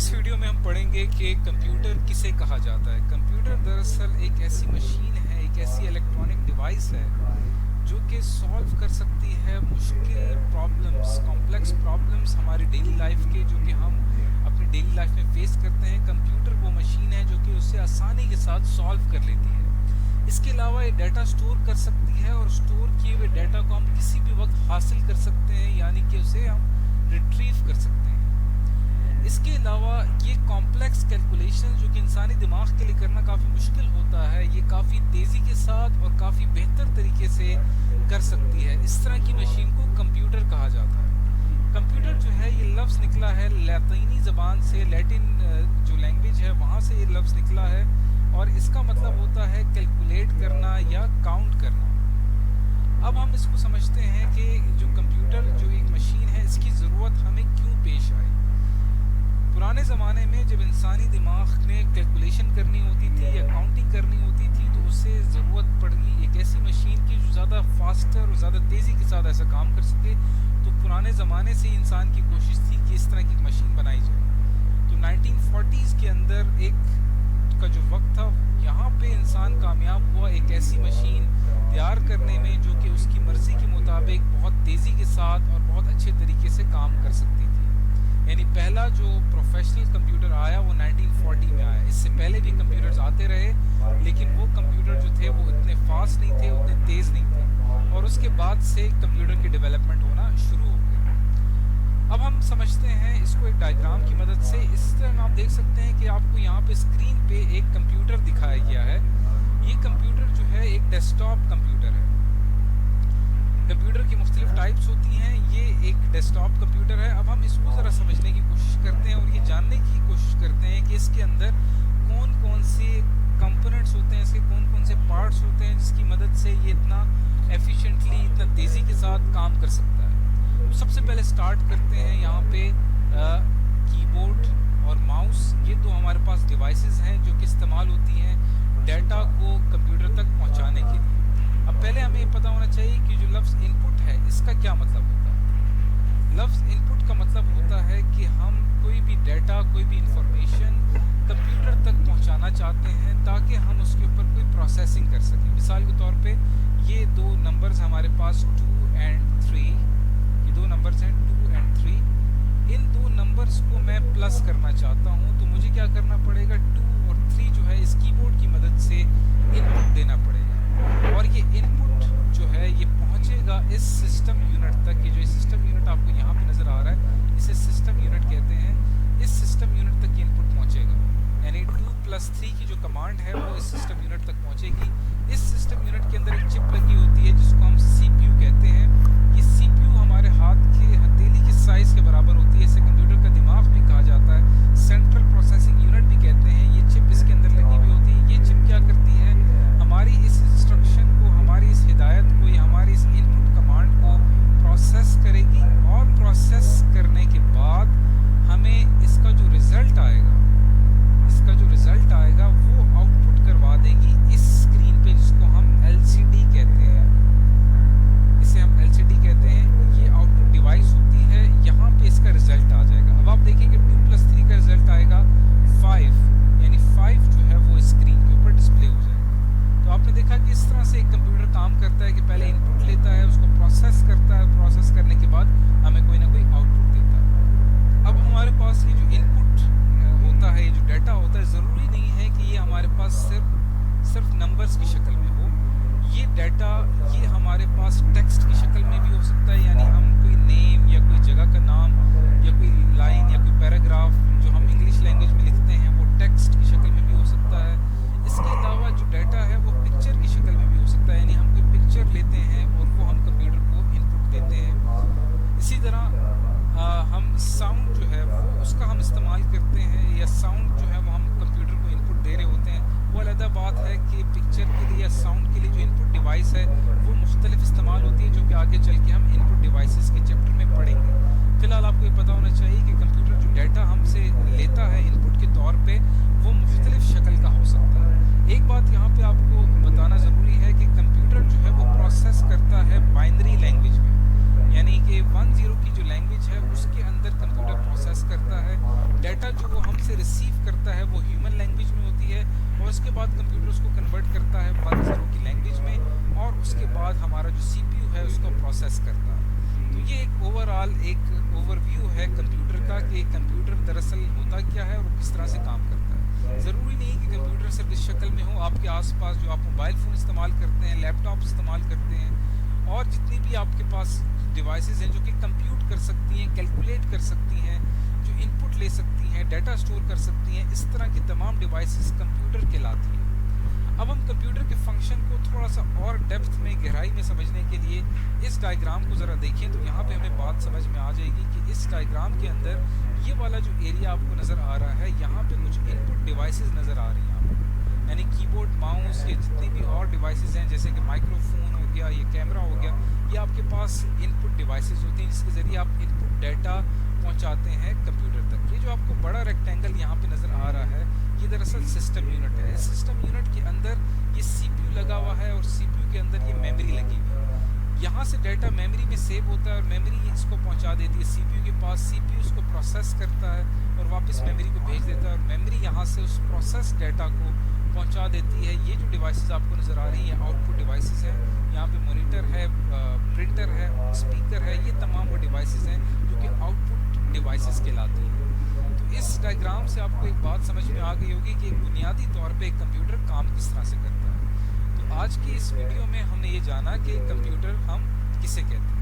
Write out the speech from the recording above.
اس video میں ہم پڑھیں گے کہ کمپیوٹر کسے کہا جاتا ہے۔ کمپیوٹر دراصل ایک ایسی مشین ہے، ایک ایسی الیکٹرانک ڈیوائس ہے جو کہ سالو کر سکتی ہے مشکل پرابلمز، کمپلیکس پرابلمز ہماری ڈیلی لائف کے، جو کہ ہم اپنی ڈیلی لائف میں فیس کرتے ہیں۔ کمپیوٹر وہ مشین ہے جو کہ اسے آسانی کے ساتھ سالو کر لیتی ہے۔ اس کے علاوہ یہ ڈیٹا سٹور کر سکتی ہے اور سٹور کیے ہوئے ڈیٹا کو ہم کسی بھی وقت حاصل کر سکتے ہیں، یعنی کہ اسے ہم ریٹریو کر سکتے ہیں۔ اس کے علاوہ یہ کمپلیکس کیلکولیشن جو کہ انسانی دماغ کے لیے کرنا کافی مشکل ہوتا ہے، یہ کافی تیزی کے ساتھ اور کافی بہتر طریقے سے کر سکتی ہے۔ اس طرح کی مشین کو کمپیوٹر کہا جاتا ہے۔ کمپیوٹر جو ہے یہ لفظ نکلا ہے لاطینی زبان سے، لیٹن جو لینگویج ہے وہاں سے یہ لفظ نکلا ہے، اور اس کا مطلب ہوتا ہے کیلکولیٹ کرنا یا کاؤنٹ کرنا۔ اب ہم اس کو سمجھتے ہیں کہ جو کمپیوٹر جو ایک مشین ہے، اس کی ضرورت ہمیں کیوں پیش آئی۔ پرانے زمانے میں جب انسانی دماغ نے کیلکولیشن کرنی ہوتی تھی یا کاؤنٹنگ کرنی ہوتی تھی تو اسے ضرورت پڑی ایک ایسی مشین کی جو زیادہ فاسٹر اور زیادہ تیزی کے ساتھ ایسا کام کر سکے۔ تو پرانے زمانے سے انسان کی کوشش تھی کہ اس طرح کی ایک مشین بنائی جائے۔ تو 1940s کے اندر ایک کا جو وقت تھا، یہاں پہ انسان کامیاب ہوا ایک ایسی مشین تیار کرنے میں جو کہ اس کی مرضی کے مطابق بہت تیزی کے ساتھ اور بہت اچھے طریقے سے کام کر سکتی تھی۔ یعنی پہلا جو پروفیشنل کمپیوٹر آیا وہ 1940 میں آیا۔ اس سے پہلے بھی کمپیوٹرز آتے رہے، لیکن وہ کمپیوٹر جو تھے وہ اتنے فاسٹ نہیں تھے، اتنے تیز نہیں تھے، اور اس کے بعد سے کمپیوٹر کی ڈیولپمنٹ ہونا شروع ہو گئی۔ اب ہم سمجھتے ہیں اس کو ایک ڈائیگرام کی مدد سے۔ اس طرح میں آپ دیکھ سکتے ہیں کہ آپ کو یہاں پہ اسکرین پہ ایک کمپیوٹر دکھایا گیا ہے۔ یہ کمپیوٹر جو ہے ایک ڈیسک ٹاپ کمپیوٹر ہے۔ کمپیوٹر کی مختلف ٹائپس ہوتی ہیں، یہ ایک ڈیسک ٹاپ کمپیوٹر ہے۔ اب ہم اس کو ذرا سمجھنے کی کوشش کرتے ہیں اور یہ جاننے کی کوشش کرتے ہیں کہ اس کے اندر کون کون سے کمپوننٹس ہوتے ہیں، اس کے کون کون سے پارٹس ہوتے ہیں جس کی مدد سے یہ اتنا ایفیشینٹلی، اتنا تیزی کے ساتھ کام کر سکتا ہے۔ تو سب سے پہلے سٹارٹ کرتے ہیں یہاں پہ کی بورڈ اور ماؤس، یہ دو ہمارے پاس ڈیوائسز ہیں جو کہ استعمال ہوتی ہیں ڈیٹا کو کمپیوٹر تک پہنچانے کے لیے۔ اب پہلے ہمیں پتہ ہونا چاہیے کہ جو لفظ ان پٹ ہے اس کا کیا مطلب ہوتا ہے۔ لفظ ان پٹ کا مطلب ہوتا ہے کہ ہم کوئی بھی ڈیٹا، کوئی بھی انفارمیشن کمپیوٹر تک پہنچانا چاہتے ہیں تاکہ ہم اس کے اوپر کوئی پروسیسنگ کر سکیں۔ مثال کے طور پہ یہ دو نمبرز ہمارے پاس 2 اور 3، یہ دو نمبرز ہیں 2 اور 3۔ ان دو نمبرز کو میں پلس کرنا چاہتا ہوں تو مجھے کیا کرنا پڑے گا، 2 اور 3 جو ہے اس کی بورڈ کی مدد سے ان پٹ دینا پڑے گا، اور یہ ان پٹ جو ہے یہ پہنچے گا اس سسٹم یونٹ تک۔ یہ جو سسٹم یونٹ آپ کو یہاں پہ نظر آ رہا ہے اسے سسٹم یونٹ کہتے ہیں۔ اس سسٹم یونٹ تک یہ ان پٹ پہنچے گا، یعنی 2+3 کی جو کمانڈ ہے وہ اس سسٹم یونٹ تک پہنچے گی۔ اس سسٹم یونٹ کے اندر ایک چپ لگی ہوتی ہے جس کو ہم سی پی یو کہتے ہیں۔ یہ سی پی یو ہمارے ہاتھ کے ہتھیلی کی سائز کے برابر ہوتی ہے، اسے کمپیوٹر کا دماغ بھی کہا جاتا ہے، سینٹرل پروسیسنگ یونٹ بھی کہتے ہیں۔ یہ چپ اس کے اندر لگی ہوئی ہوتی ہے۔ یہ چپ کیا کرتی ہے، ہماری اس انسٹرکشن کو، ہماری اس ہدایت کو یا ہماری اس ان پٹ کمانڈ کو پروسیس کرے گی، اور پروسیس کرنے کے بعد ہمیں اس کا جو رزلٹ آئے گا، وہ آؤٹ پٹ کروا دے گی اس اسکرین پہ، جس کو ہم ایل سی ڈی کہتے ہیں۔ اسے ہم ایل سی ڈی کہتے ہیں۔ یہ آؤٹ پٹ ڈیوائس ہوتی ہے، یہاں پہ اس کا رزلٹ آ جائے گا۔ اب آپ دیکھیں کہ 2+3 کا رزلٹ آئے گا 5، یعنی 5 جو ہے وہ اسکرین کے اوپر ڈسپلے ہو جائے گا۔ تو آپ نے دیکھا کہ اس طرح سے ایک کمپیوٹر کام کرتا ہے کہ پہلے ان پٹ لیتا ہے، اس کو پروسیس کرتا ہے، پروسیس کرنے کے بعد ہمیں کوئی نہ کوئی آؤٹ پٹ دیتا ہے۔ اب ہمارے پاس یہ جو ان پٹ ہوتا ہے، یہ جو ڈیٹا ہوتا ہے، ضروری نہیں ہے کہ یہ ہمارے پاس صرف نمبرز کی شکل میں ہو۔ یہ ڈیٹا یہ ہمارے پاس ٹیکسٹ کی شکل میں بھی ہو سکتا ہے، یعنی ہم کوئی نیم یا کوئی جگہ کا نام یا کوئی لائن یا کوئی پیراگراف جو ہم انگلش لینگویج میں لکھتے ہیں وہ ٹیکسٹ کی شکل میں بھی ہو سکتا ہے۔ اس کے علاوہ جو ڈیٹا ہے وہ پکچر کی شکل میں بھی ہو سکتا ہے، یعنی ہم کوئی پکچر لیتے ہیں اور وہ ہم کمپیوٹر کو ان پٹ دیتے ہیں۔ اسی طرح ہم ساؤنڈ جو ہے وہ اس کا ہم استعمال کرتے ہیں، یا ساؤنڈ جو ہے وہ ہم کمپیوٹر کو ان پٹ دے رہے ہوتے ہیں۔ وہ علیحدہ بات ہے کہ پکچر کے لیے یا ساؤنڈ کے لیے جو ان پٹ ڈیوائس ہے وہ مختلف استعمال ہوتی ہے، جو کہ آگے چل کے ہم ان پٹ ڈیوائسز کے چیپٹر میں پڑھیں گے۔ فی الحال آپ کو یہ پتہ ہونا چاہیے کہ کمپیوٹر جو ڈیٹا ہم سے لیتا ہے ان پٹ کے طور پہ وہ مختلف شکل کا ہو سکتا ہے۔ ایک بات یہاں پہ آپ کو بتانا ضروری ہے کہ کمپیوٹر جو ہے وہ پروسیس کرتا ہے بائنری لینگویج میں، یعنی کہ کہ 10 کی جو لینگویج ہے اس کے اندر کمپیوٹر پروسیس کرتا ہے، ڈیٹا جو وہ ہم سے ریسیو کرتا ہے وہ ہیومن لینگویج میں ہوتی ہے، اور اس کے بعد کمپیوٹر اس کو کنورٹ کرتا ہے 10 کی لینگویج میں، اور اس کے بعد ہمارا جو سی پی یو ہے اس کو پروسیس کرتا ہے۔ تو یہ ایک ایک اوور ویو ہے کمپیوٹر کا کہ کمپیوٹر دراصل ہوتا کیا ہے اور وہ کس طرح سے کام کرتا ہے۔ ضروری نہیں کہ کمپیوٹر صرف اس شکل میں ہو، آپ کے آس پاس جو آپ موبائل فون استعمال کرتے ہیں، لیپ ٹاپ استعمال کرتے ہیں، اور جتنی بھی آپ کے پاس ڈیوائسز ہیں جو کہ کمپیوٹ کر سکتی ہیں، کیلکولیٹ کر سکتی ہیں، جو ان پٹ لے سکتی ہیں، ڈیٹا سٹور کر سکتی ہیں، اس طرح کی تمام ڈیوائسز کمپیوٹر کہلاتی ہیں۔ اب ہم کمپیوٹر کے فنکشن کو تھوڑا سا اور ڈیپتھ میں، گہرائی میں سمجھنے کے لیے اس ڈائیگرام کو ذرا دیکھیں تو یہاں پہ ہمیں بات سمجھ میں آ جائے گی کہ اس ڈائیگرام کے اندر یہ والا جو ایریا آپ کو نظر آ رہا ہے، یہاں پہ کچھ ان پٹ ڈیوائسز نظر آ رہی ہیں آپ کو، یعنی کی بورڈ، ماؤس، یا جتنی بھی اور ڈیوائسز ہیں جیسے کہ مائکرو فون ہو گیا، یہ کیمرہ ہو گیا، یہ آپ کے پاس ان پٹ ڈیوائسز ہوتی ہیں جس کے ذریعے آپ ان پٹ ڈیٹا پہنچاتے ہیں کمپیوٹر تک۔ یہ جو آپ کو بڑا ریکٹینگل یہاں پہ نظر آ رہا ہے یہ دراصل سسٹم یونٹ ہے۔ اس سسٹم یونٹ کے اندر یہ سی پی یو لگا ہوا ہے، اور سی پی یو کے اندر یہ میموری لگی ہوئی ہے۔ یہاں سے ڈیٹا میموری میں سیو ہوتا ہے، اور میموری اس کو پہنچا دیتی ہے سی پی یو کے پاس، سی پی یو اس کو پروسیس کرتا ہے اور واپس میموری کو بھیج دیتا ہے، اور میموری یہاں سے اس پروسیس ڈیٹا کو پہنچا دیتی ہے۔ یہ جو ڈیوائسز آپ کو نظر آ رہی ہیں یہ آؤٹ پٹ ڈیوائسز ہیں، یہاں پہ مانیٹر ہے، پرنٹر ہے، اسپیکر ہے، یہ تمام وہ ڈیوائسز ہیں جو کہ آؤٹ پٹ ڈیوائسز کہلاتی ہیں۔ تو اس ڈائیگرام سے آپ کو ایک بات سمجھ میں آ گئی ہوگی کہ ایک بنیادی طور پہ ایک کمپیوٹر کام کس طرح سے کرتا ہے۔ تو آج کی اس ویڈیو میں ہم نے یہ جانا کہ کمپیوٹر ہم کسے کہتے ہیں۔